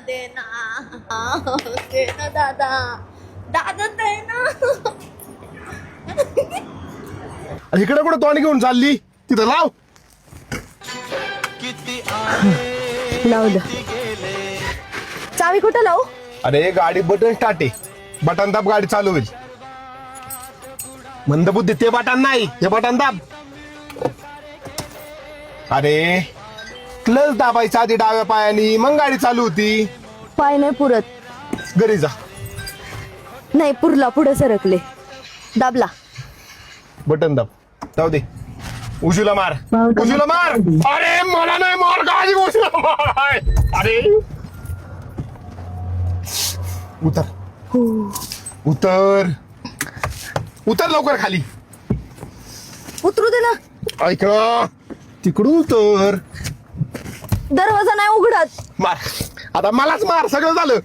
दे ना दादा दादा दे ना. इकडे कुठं तोंड घेऊन चालली तिथं लाव. लावलं. चावी कुठं लावू? अरे गाडी बटन स्टार्ट आहे, बटन दाब गाडी चालू होईल. मंदबुद्धी ते बटन नाही, हे बटन दाब. अरे क्लच दाबायचा आधी डाव्या पायानी, मग गाडी चालू होती. पाय नाही पुरत. घरी जा. नाही पुरला, पुढे सरकले. दाबला. बटन दाब. जाऊ दे. उजूला मार, उजूला मार. अरे मला नाही मार, गाडी उजूला मार. अरे उतर उतर उतर लवकर खाली. उतरू दे ना. ऐक ना, तिकडून उतर. दरवाजा नाही उघडत. मार आता, मलाच मार. सगळं झालं.